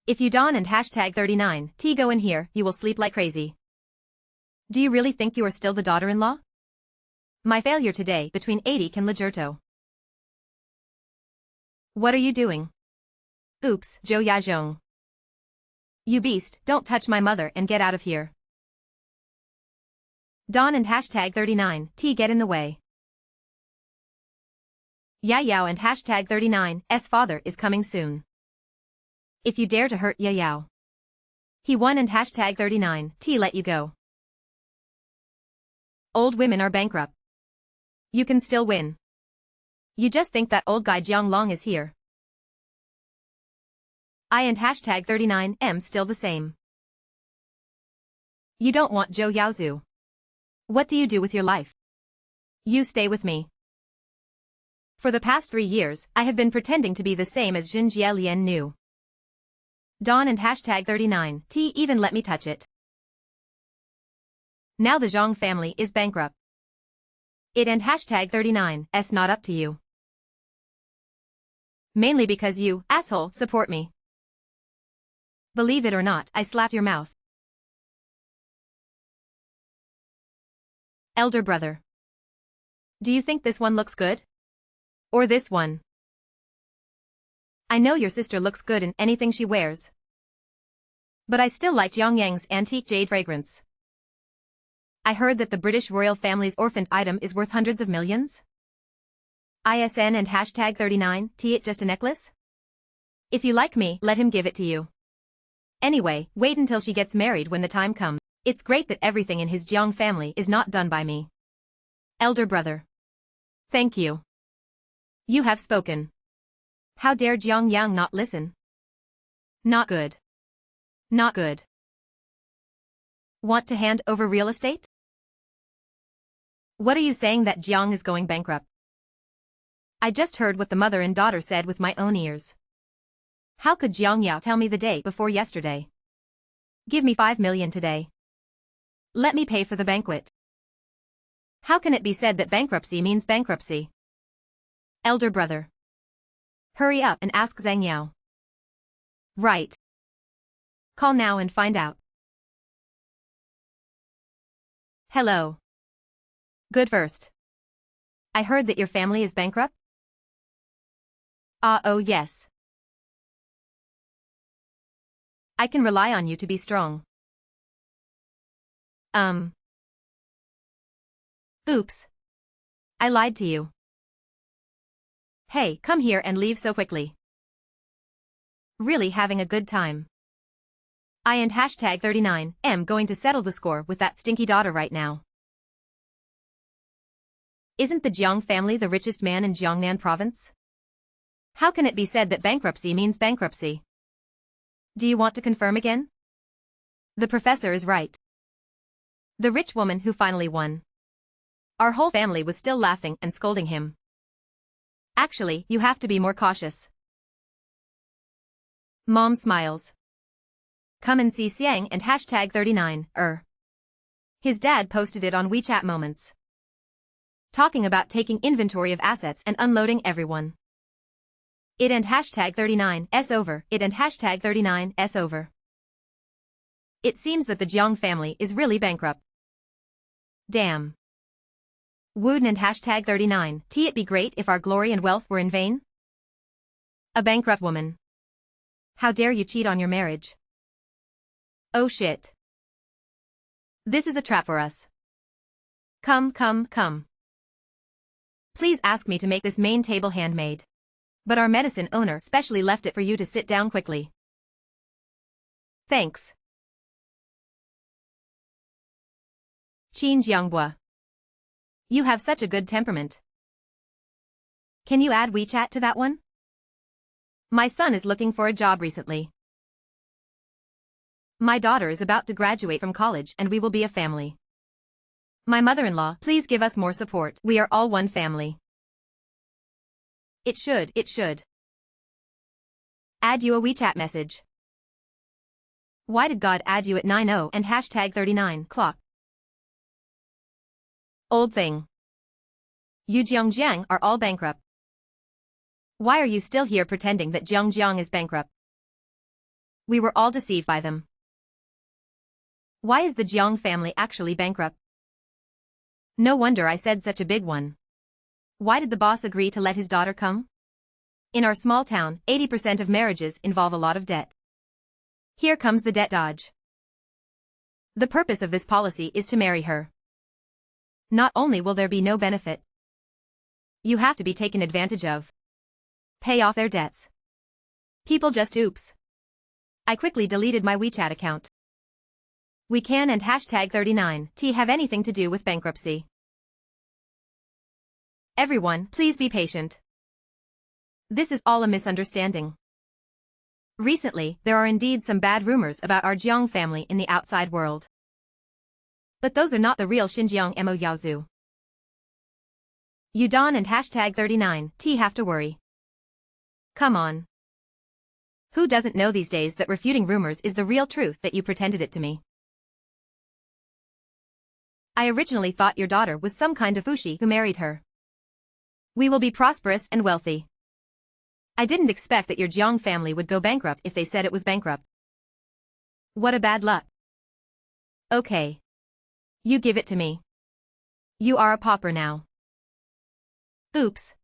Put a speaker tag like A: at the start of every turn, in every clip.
A: If you don and hashtag 39T go in here, you will sleep like crazy. Do you really think you are still the daughter-in-law? My failure today between 80 can Lagerto. What are you doing? Oops, Zhou Yazhong. You beast, don't touch my mother and get out of here. Don and hashtag 39T get in the way. Ya Yao and hashtag 39's father is coming soon. If you dare to hurt Ya Yao. He won and hashtag 39T let you go. Old women are bankrupt. You can still win. You just think that old guy Jiang Long is here. I and hashtag 39M still the same. You don't want Zhou Yaozu. What do you do with your life? You stay with me. For the past 3 years, I have been pretending to be the same as Jin Jie Lian Nu. Don and hashtag 39T even let me touch it. Now the Zhang family is bankrupt. It and hashtag 39's not up to you. Mainly because you, asshole, support me. Believe it or not, I slapped your mouth. Elder brother. Do you think this one looks good? Or this one? I know your sister looks good in anything she wears. But I still like Jiang Yang's antique jade fragrance. I heard that the British royal family's orphaned item is worth hundreds of millions. ISN and hashtag 39T it just a necklace? If you like me, let him give it to you. Anyway, wait until she gets married when the time comes. It's great that everything in his Jiang family is not done by me. Elder brother. Thank you. You have spoken. How dare Jiang Yang not listen? Not good. Not good. Want to hand over real estate? What are you saying that Jiang is going bankrupt? I just heard what the mother and daughter said with my own ears. How could Jiang Yao tell me the day before yesterday? Give me 5 million today. Let me pay for the banquet. How can it be said that bankruptcy means bankruptcy? Elder brother. Hurry up and ask Zhang Yao. Right. Call now and find out. Hello. Good first. I heard that your family is bankrupt? Oh yes. I can rely on you to be strong. Oops. I lied to you. Hey, come here and leave so quickly. Really having a good time. I and hashtag 39 am going to settle the score with that stinky daughter right now. Isn't the Jiang family the richest man in Jiangnan province? How can it be said that bankruptcy means bankruptcy? Do you want to confirm again? The professor is right. The rich woman who finally won. Our whole family was still laughing and scolding him. Actually, you have to be more cautious. Mom smiles. Come and see Xiang and hashtag 39, His dad posted it on WeChat Moments. Talking about taking inventory of assets and unloading everyone. It and hashtag 39's over, it and hashtag 39's over. It seems that the Jiang family is really bankrupt. Damn. Wooden and hashtag 39T it be great if our glory and wealth were in vain? A bankrupt woman. How dare you cheat on your marriage? Oh shit. This is a trap for us. Come. Please ask me to make this main table handmade. But our medicine owner specially left it for you to sit down quickly. Thanks. Qin Jiangbua. You have such a good temperament. Can you add WeChat to that one? My son is looking for a job recently. My daughter is about to graduate from college and we will be a family. My mother-in-law, please give us more support. We are all one family. It should. Add you a WeChat message. Why did God add you at 9:00 and hashtag 39 clock? Old thing. You Jiang are all bankrupt. Why are you still here pretending that Jiang is bankrupt? We were all deceived by them. Why is the Jiang family actually bankrupt? No wonder I said such a big one. Why did the boss agree to let his daughter come? In our small town, 80% of marriages involve a lot of debt. Here comes the debt dodge. The purpose of this policy is to marry her. Not only will there be no benefit, you have to be taken advantage of. Pay off their debts. People just oops. I quickly deleted my WeChat account. We can and #39T have anything to do with bankruptcy. Everyone, please be patient. This is all a misunderstanding. Recently, there are indeed some bad rumors about our Jiang family in the outside world. But those are not the real Xinjiang Mo Yaozu. Yudon and #39T have to worry. Come on. Who doesn't know these days that refuting rumors is the real truth that you pretended it to me? I originally thought your daughter was some kind of fushi who married her. We will be prosperous and wealthy. I didn't expect that your Jiang family would go bankrupt if they said it was bankrupt. What a bad luck. Okay. You give it to me. You are a pauper now. Oops.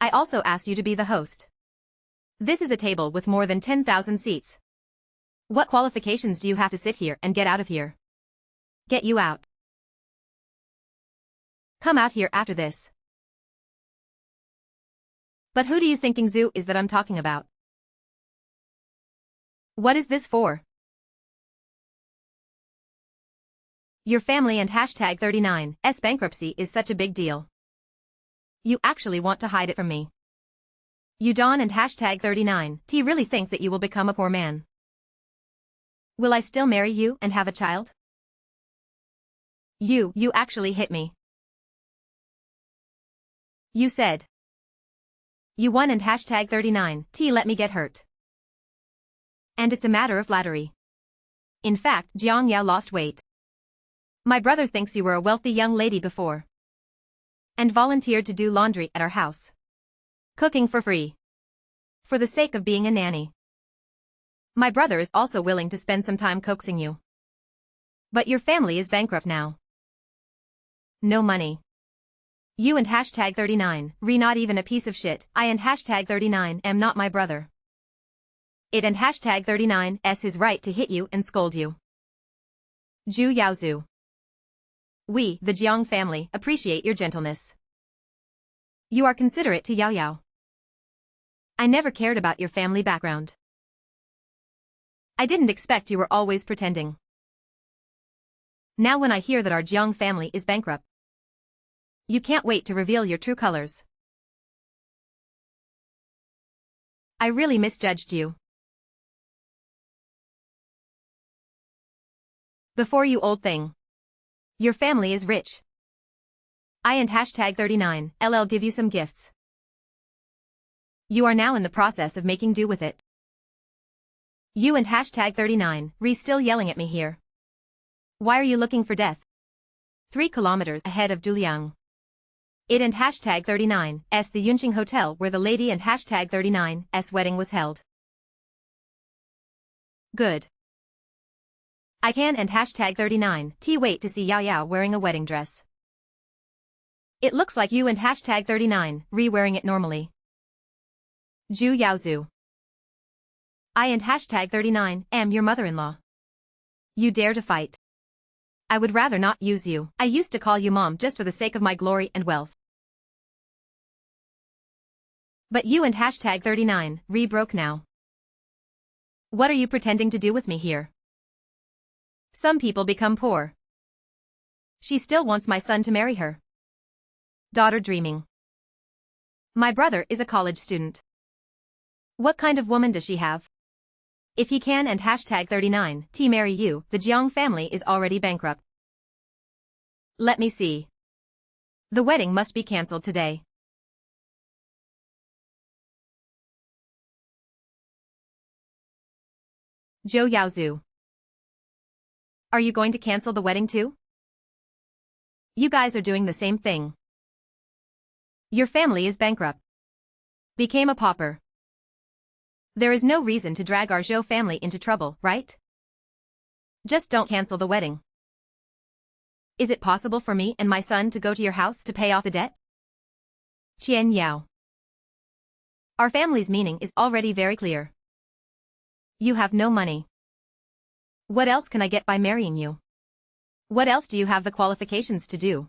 A: I also asked you to be the host. This is a table with more than 10,000 seats. What qualifications do you have to sit here and get out of here? Get you out. Come out here after this. But who do you think Zhu is that I'm talking about? What is this for? Your family and #39's bankruptcy is such a big deal. You actually want to hide it from me. Yudon and #39T really think that you will become a poor man. Will I still marry you and have a child? You actually hit me. You said. You won and #39T let me get hurt. And it's a matter of flattery. In fact, Jiang Yao lost weight. My brother thinks you were a wealthy young lady before. And volunteered to do laundry at our house. Cooking for free. For the sake of being a nanny. My brother is also willing to spend some time coaxing you. But your family is bankrupt now. No money. You and #39, not even a piece of shit. I and #39 am not my brother. It and #39's his right to hit you and scold you. Zhu Yaozu. We, the Jiang family, appreciate your gentleness. You are considerate to Yao Yao. I never cared about your family background. I didn't expect you were always pretending. Now when I hear that our Jiang family is bankrupt, you can't wait to reveal your true colors. I really misjudged you. Before you old thing. Your family is rich. I and #39 LL give you some gifts. You are now in the process of making do with it. You and #39 still yelling at me here. Why are you looking for death? 3 kilometers ahead of Duliang. It and #39's the Yunqing Hotel where the lady and #39's wedding was held. Good. I can and #39T wait to see Yao Yao wearing a wedding dress. It looks like you and #39 wearing it normally. Zhu Yaozu. I and #39 am your mother-in-law. You dare to fight. I would rather not use you. I used to call you mom just for the sake of my glory and wealth. But you and #39 broke now. What are you pretending to do with me here? Some people become poor. She still wants my son to marry her. Daughter dreaming. My brother is a college student. What kind of woman does she have? If he can and #39T marry you, the Jiang family is already bankrupt. Let me see. The wedding must be cancelled today. Zhou Yaozu. Are you going to cancel the wedding too? You guys are doing the same thing. Your family is bankrupt. Became a pauper. There is no reason to drag our Zhou family into trouble, right? Just don't cancel the wedding. Is it possible for me and my son to go to your house to pay off the debt? Qian Yao. Our family's meaning is already very clear. You have no money. What else can I get by marrying you? What else do you have the qualifications to do?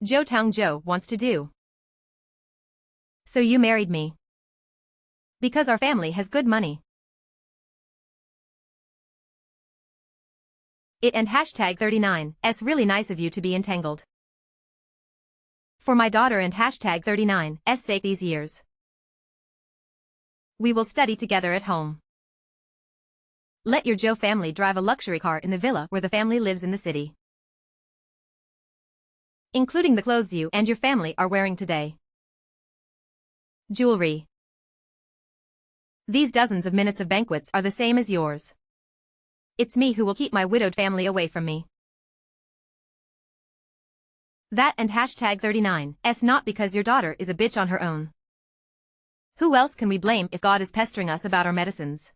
A: Zhou Tangzhou wants to do. So you married me. Because our family has good money. It and hashtag 39's really nice of you to be entangled. For my daughter and hashtag 39's sake these years. We will study together at home. Let your Zhou family drive a luxury car in the villa where the family lives in the city. Including the clothes you and your family are wearing today. Jewelry. These dozens of minutes of banquets are the same as yours. It's me who will keep my widowed family away from me. That and hashtag 39's not because your daughter is a bitch on her own. Who else can we blame if God is pestering us about our medicines?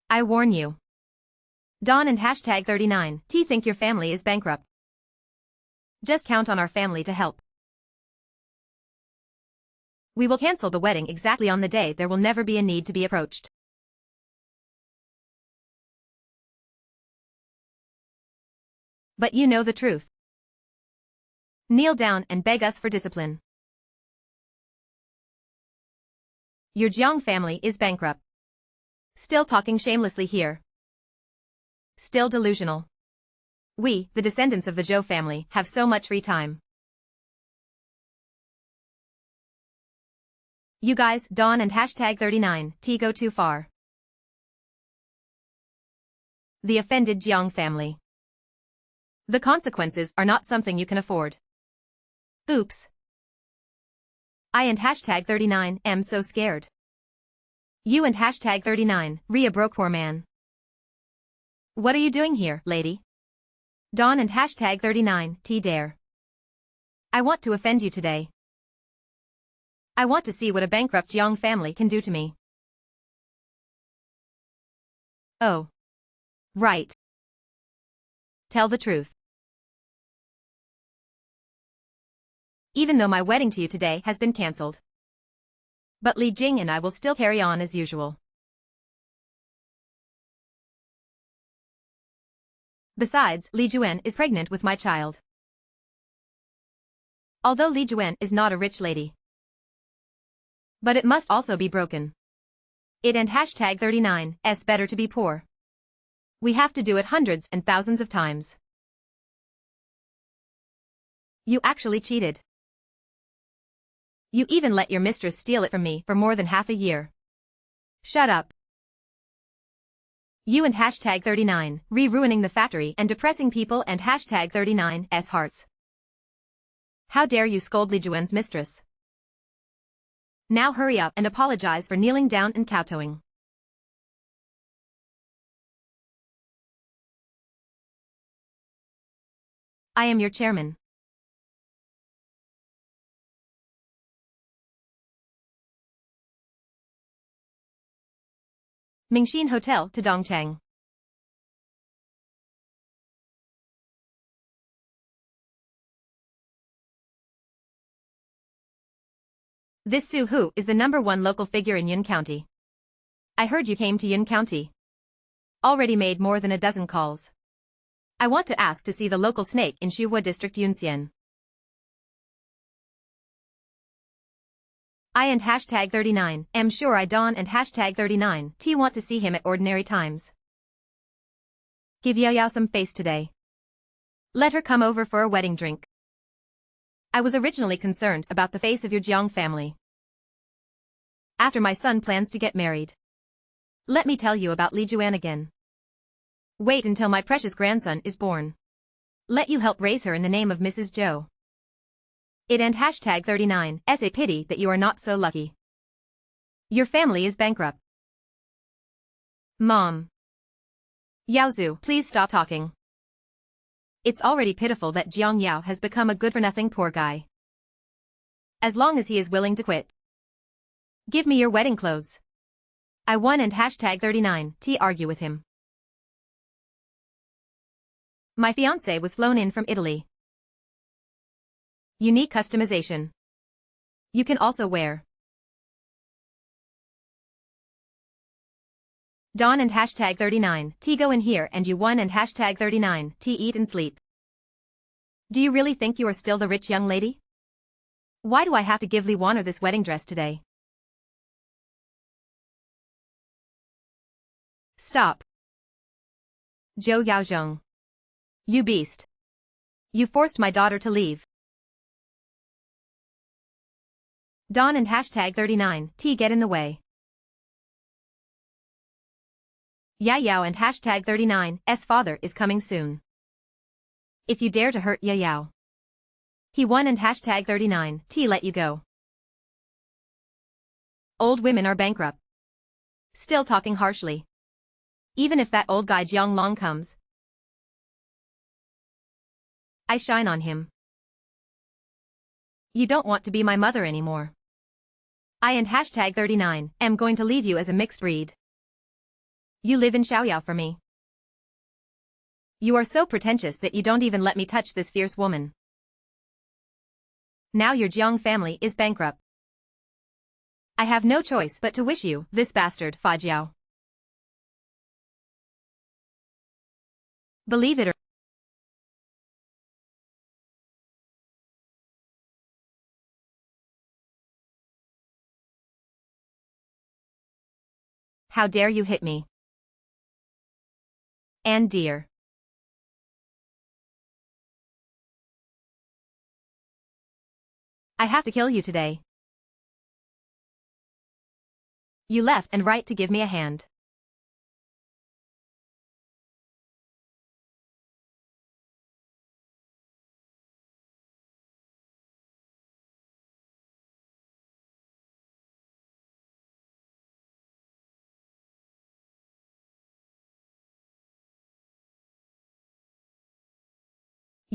A: I warn you. Don and hashtag 39 think your family is bankrupt. Just count on our family to help. We will cancel the wedding exactly on the day there will never be a need to be approached. But you know the truth. Kneel down and beg us for discipline. Your Jiang family is bankrupt. Still talking shamelessly here. Still delusional. We, the descendants of the Zhou family, have so much free time. You guys, Don and hashtag 39 go too far. The offended Jiang family. The consequences are not something you can afford. Oops. I and hashtag 39 am so scared. You and hashtag 39, Ria broke poor man. What are you doing here, lady? Don and hashtag 39 dare. I want to offend you today. I want to see what a bankrupt Jiang family can do to me. Oh. Right. Tell the truth. Even though my wedding to you today has been cancelled. But Li Jing and I will still carry on as usual. Besides, Li Juan is pregnant with my child. Although Li Juan is not a rich lady. But it must also be broken. It and hashtag 39's better to be poor. We have to do it hundreds and thousands of times. You actually cheated. You even let your mistress steal it from me for more than half a year. Shut up. You and hashtag 39, ruining the factory and depressing people and hashtag 39's hearts. How dare you scold Li Juan's mistress? Now hurry up and apologize for kneeling down and kowtowing. I am your chairman. Mingxin Hotel to Dongcheng. This Su Hu is the #1 local figure in Yun County. I heard you came to Yun County. Already made more than a dozen calls. I want to ask to see the local snake in Xuhua District Yunxian. I and hashtag 39 am sure I Don and hashtag 39 want to see him at ordinary times. Give Yao Yao some face today. Let her come over for a wedding drink. I was originally concerned about the face of your Jiang family. After my son plans to get married. Let me tell you about Li Juan again. Wait until my precious grandson is born. Let you help raise her in the name of Mrs. Zhou. It and hashtag 39's a pity that you are not so lucky. Your family is bankrupt. Mom. Yaozu, please stop talking. It's already pitiful that Jiang Yao has become a good-for-nothing poor guy. As long as he is willing to quit. Give me your wedding clothes. I won and hashtag 39 T argue with him. My fiancé was flown in from Italy. Unique customization. You can also wear Dawn and hashtag 39 T go in here and you won and hashtag 39 T eat and sleep. Do you really think you are still the rich young lady? Why do I have to give Li Wanner this wedding dress today? Stop. Zhou Yaozhong. You beast. You forced my daughter to leave. Dawn and hashtag 39 T get in the way. Ya Yao and hashtag 39 S father is coming soon. If you dare to hurt Ya Yao. He won and hashtag 39 T let you go. Old women are bankrupt. Still talking harshly. Even if that old guy Jiang Long comes, I shine on him. You don't want to be my mother anymore. I and hashtag 39 am going to leave you as a mixed breed. You live in Xiaoyao for me. You are so pretentious that you don't even let me touch this fierce woman. Now your Jiang family is bankrupt. I have no choice but to wish you, this bastard, Fa Jiao. Believe it or how dare you hit me? And dear. I have to kill you today. You left and right to give me a hand.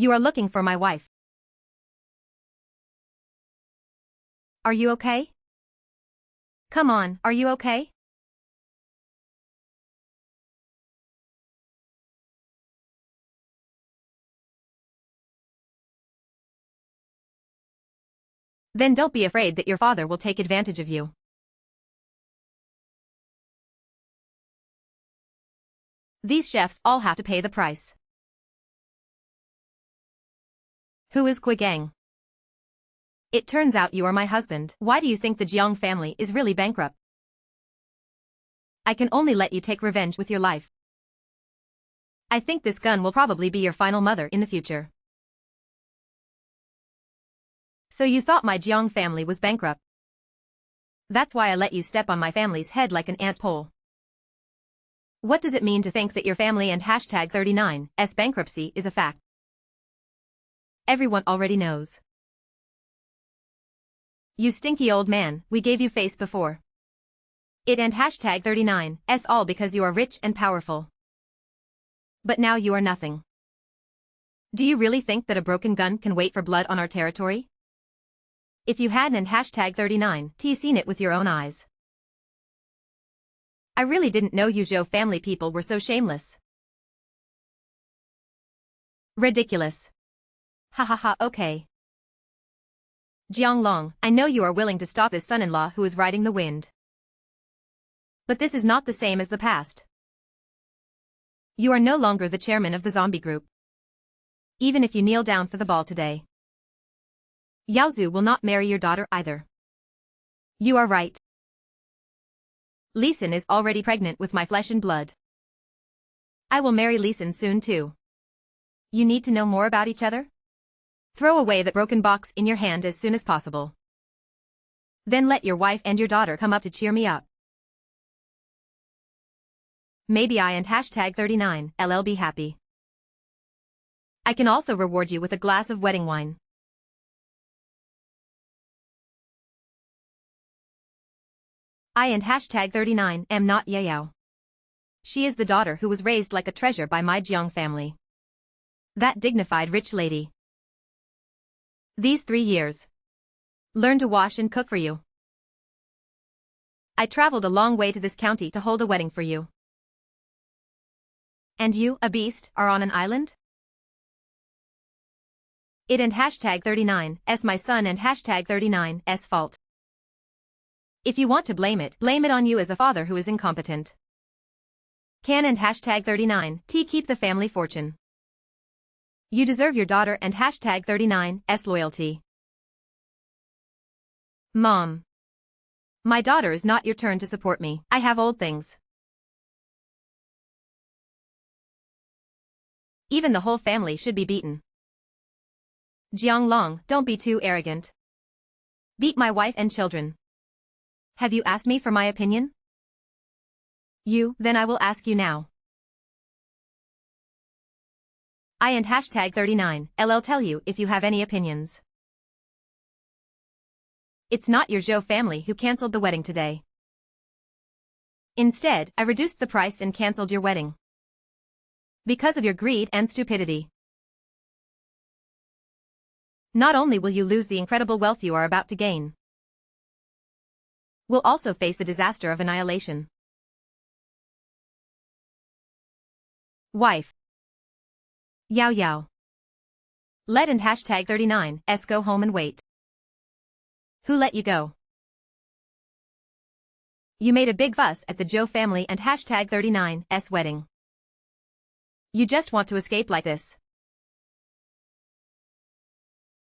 A: You are looking for my wife. Are you okay? Come on, are you okay? Then don't be afraid that your father will take advantage of you. These chefs all have to pay the price. Who is Kui Gang? It turns out you are my husband. Why do you think the Jiang family is really bankrupt? I can only let you take revenge with your life. I think this gun will probably be your final mother in the future. So you thought my Jiang family was bankrupt. That's why I let you step on my family's head like an ant pole. What does it mean to think that your family and hashtag 39's bankruptcy is a fact? Everyone already knows. You stinky old man, we gave you face before. It and hashtag 39's all because you are rich and powerful. But now you are nothing. Do you really think that a broken gun can wait for blood on our territory? If you hadn't and hashtag 39 seen it with your own eyes. I really didn't know you Zhou family people were so shameless. Ridiculous. Ha ha ha, okay. Jiang Long, I know you are willing to stop this son-in-law who is riding the wind. But this is not the same as the past. You are no longer the chairman of the zombie group. Even if you kneel down for the ball today. Yao Zhu will not marry your daughter either. You are right. Li Sin is already pregnant with my flesh and blood. I will marry Li Sin soon too. You need to know more about each other? Throw away that broken box in your hand as soon as possible. Then let your wife and your daughter come up to cheer me up. Maybe I and hashtag 39 LL be happy. I can also reward you with a glass of wedding wine. I and hashtag 39 am not Ye Yao. She is the daughter who was raised like a treasure by my Jiang family. That dignified rich lady. These 3 years. Learn to wash and cook for you. I traveled a long way to this county to hold a wedding for you. And you, a beast, are on an island? It and hashtag 39's my son and hashtag 39's fault. If you want to blame it on you as a father who is incompetent. Can and hashtag 39t keep the family fortune. You deserve your daughter and hashtag 39's loyalty. Mom. My daughter is not your turn to support me. I have old things. Even the whole family should be beaten. Jianglong, don't be too arrogant. Beat my wife and children. Have you asked me for my opinion? Then I will ask you now. I and hashtag 39 tell you if you have any opinions. It's not your Zhou family who cancelled the wedding today. Instead, I reduced the price and cancelled your wedding. Because of your greed and stupidity. Not only will you lose the incredible wealth you are about to gain, will also face the disaster of annihilation. Wife. Yao Yao. Let and hashtag 39's go home and wait. Who let you go? You made a big fuss at the Zhou family and hashtag 39's wedding. You just want to escape like this.